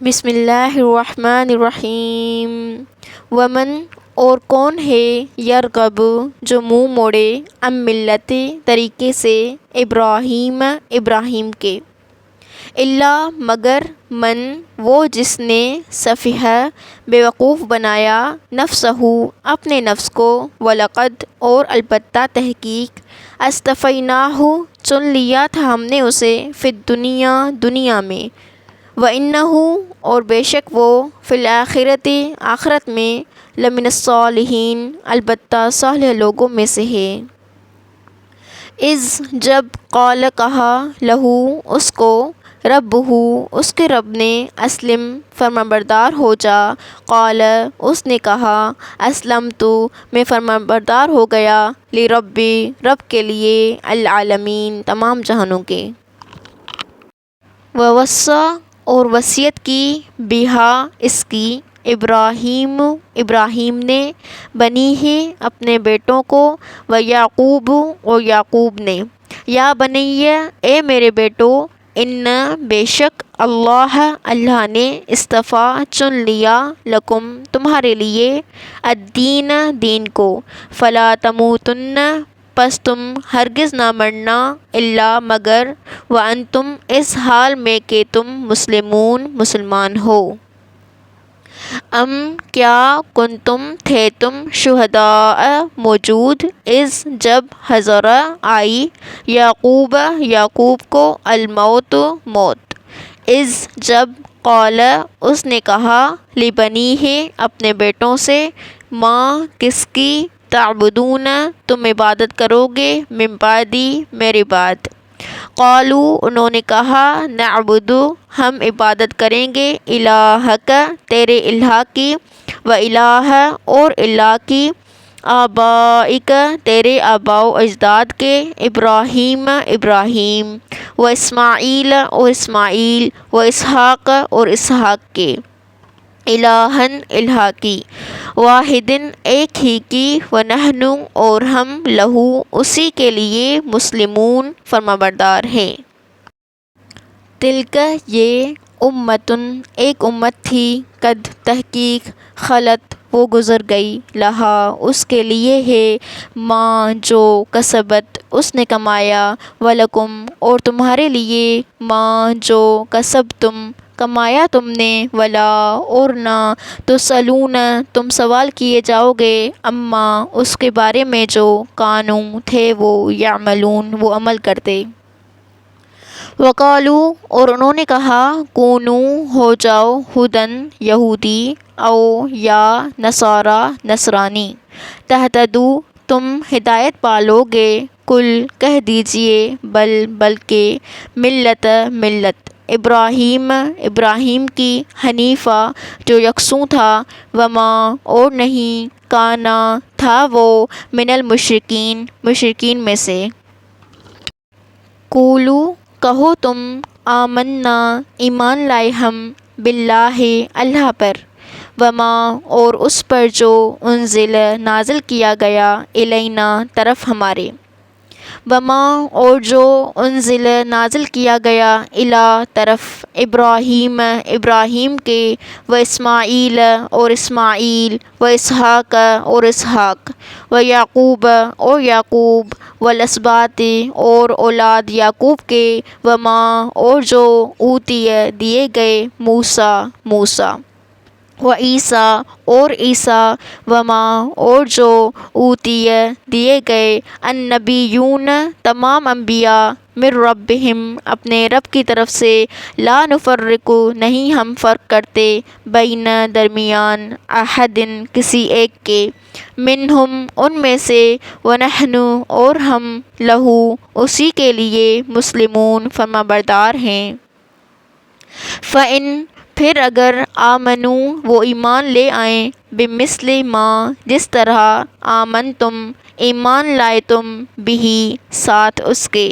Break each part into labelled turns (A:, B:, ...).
A: بسم اللہ الرحمن الرحیم۔ ومن اور کون ہے یرغب جو منہ موڑے عن ملت طریقے سے ابراہیم کے، الا مگر من وہ جس نے سفیہ بیوقوف بنایا نفسہ اپنے نفس کو، وَلَقَدْ اور البتہ تحقیق اصطفیناہ چن لیا تھا ہم نے اسے، فی الدنیا دنیا میں، وَإِنَّهُ اور بے شک وہ، فی الآخرۃ آخرت میں، لمن الصالحین البتہ صالح لوگوں میں سے ہے۔ اذ جب قال کہا لہو اس کو، ربہ اس کے رب نے، اسلم فرمانبردار ہو جا، قال اس نے کہا، اسلمت میں فرمانبردار ہو گیا، لربی رب کے لیے، العالمین تمام جہانوں کے۔ ووصی اور وصیت کی، بہا اس کی، ابراہیم نے، بنیہ اپنے بیٹوں کو، ویعقوب اور یعقوب نے، یا بنی اے میرے بیٹو، ان بے شک اللہ نے، اصطفیٰ چن لیا، لکم تمہارے لیے، الدین دین کو، فلا تموتن پس تم ہرگز نہ مرنا، الا مگر، وانتم اس حال میں کہ تم مسلمون مسلمان ہو۔ ام کیا کنتم تھے تم، شہداء موجود، اذ جب حضر آئی، یعقوب کو، الموت موت، اذ جب قال اس نے کہا، لبنیہ اپنے بیٹوں سے، ما کس کی، تعبدون تم عبادت کرو گے، من بعدی میرے بعد، قالوا انہوں نے کہا، نعبد ہم عبادت کریں گے، الہک تیرے الہ کی، و الہ اور الہ کی، آبائک تیرے آباء و اجداد کے، ابراہیم و اسماعیل اور اسماعیل، و اسحاق اور اسحاق کے، الہً الہ کی، واحدن ایک ہی کی، ونحن اور ہم، لہو اسی کے لیے، مسلمون فرمانبردار ہیں۔ تلک یہ، امتن ایک امت تھی، قد تحقیق، خلت وہ گزر گئی، لہا اس کے لیے ہے، ما جو کسبت اس نے کمایا، ولکم اور تمہارے لیے، ما جو کسبتم کمایا تم نے، ولا اور نہ، تسألون تم سوال کیے جاؤ گے، عما اس کے بارے میں جو، کانوا تھے وہ، یعملون وہ عمل کرتے۔ وقالوا اور انہوں نے کہا، کونوا ہو جاؤ، ھدی یہودی، او یا نصاری نصرانی، تہتدوا تم ہدایت پالو گے، قل کہہ دیجئے، بلکہ، ملت ابراہیم کی، حنیفا جو یکسوں تھا، وما اور نہیں، کانا تھا وہ، من المشرکین مشرکین میں سے۔ قولوا کہو تم، آمنا ایمان لائے ہم، باللہ اللہ پر، وما اور اس پر جو، انزل نازل کیا گیا، الینا طرف ہمارے، وما اور جو، انزل نازل کیا گیا، الی طرف ابراہیم کے، و اسماعیل اور اسماعیل، و اسحاق اور اسحاق، و یعقوب اور یعقوب، والاسباط اور اولاد یعقوب کے، وما اور جو، اوتی دیے گئے، موسیٰ، و عیسیٰ اور عیسیٰ، وما اور جو، اوتی دیے گئے، النبیون تمام انبیاء، من ربہم اپنے رب کی طرف سے، لا نفرق نہیں ہم فرق کرتے، بین درمیان، احد کسی ایک کے، منہم ان میں سے، ونحن اور ہم، لہو اسی کے لیے، مسلمون فرمانبردار ہیں۔ فإن پھر اگر، آمنوا وہ ایمان لے آئیں، بمثل ما جس طرح، آمنتم ایمان لائے تم، بہ ساتھ اس کے،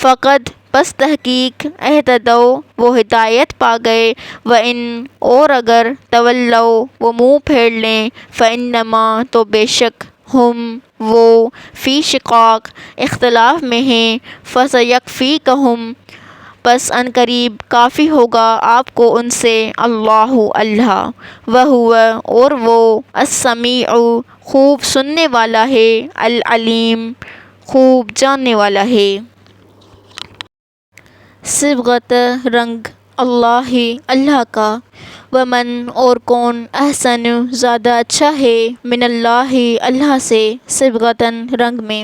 A: فقد پس تحقیق، اہتدوا وہ ہدایت پا گئے، وإن اور اگر، تولوا وہ منہ پھیر لیں، فإنما تو بے شک، ہم وہ، فی شقاق اختلاف میں ہیں، فسیکفیکہم پس ان قریب کافی ہوگا آپ کو ان سے اللہ اللہ، وہو اور وہ السمیع خوب سننے والا ہے، العلیم خوب جاننے والا ہے۔ صبغت رنگ اللہ اللہ کا، ومن اور کون احسن زیادہ اچھا ہے، من اللہ اللہ سے، صبغتاً رنگ میں،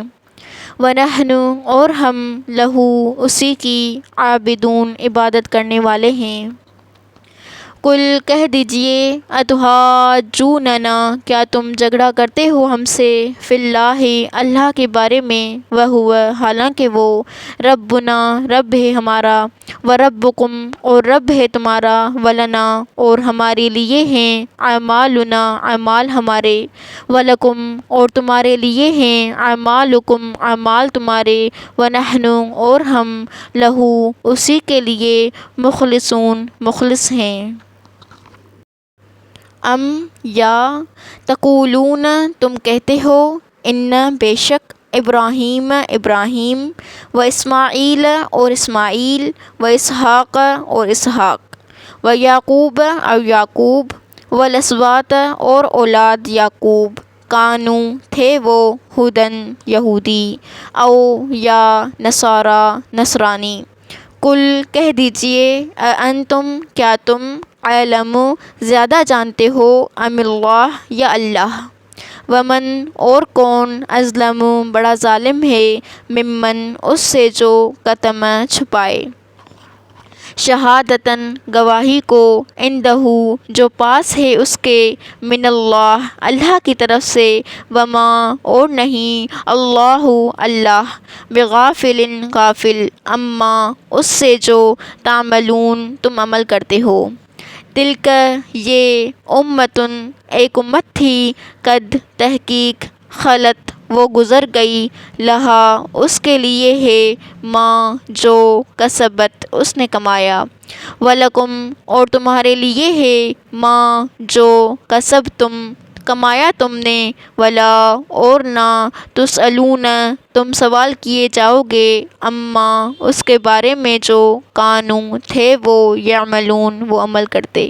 A: ونحن اور ہم، لہو اسی کی، عابدون عبادت کرنے والے ہیں۔ قل کہہ دیجئے، اتحاجوننا کیا تم جھگڑا کرتے ہو ہم سے، فی اللہ اللہ کے بارے میں، وہو حالانکہ وہ، ربنا رب ہے ہمارا، وربکم اور رب ہے تمہارا، ولنا اور ہمارے لیے ہیں، اعمالنا اعمال ہمارے، ولکم اور تمہارے لیے ہیں، اعمالکم اعمال تمہارے، ونحن اور ہم، لہو اسی کے لیے، مخلصون مخلص ہیں۔ ام یا تقولون تم کہتے ہو، ان بے شک، ابراہیم ابراہیم، و اسماعیل اور اسماعیل، و اسحاق اور اسحاق، و یعقوب اور یعقوب، والاسباط اور اولاد یعقوب، کانو تھے وہ، ہدن یہودی، او یا نصارا نصرانی۔ قل کہہ دیجئے، اانتم کیا تم، اعلم زیادہ جانتے ہو، ام اللہ یا اللہ، ومن اور کون، اظلم بڑا ظالم ہے، ممن اس سے جو، کتم چھپائے، شہادتاً گواہی کو، عندہ جو پاس ہے اس کے، من اللہ اللہ کی طرف سے، وما اور نہیں، اللہ اللہ، بغافل غافل، اما اس سے جو، تعملون تم عمل کرتے ہو۔ تلک یہ، امۃ ایک امت تھی، قد تحقیق، خلت وہ گزر گئی، لہا اس کے لیے ہے، ما جو، کسبت اس نے کمایا، ولکم اور تمہارے لیے ہے، ما جو، کسبتم کمایا تم نے، ولا اور نہ، تسألون تم سوال کیے جاؤ گے، اما اس کے بارے میں جو، کانو تھے وہ، یعملون وہ عمل کرتے۔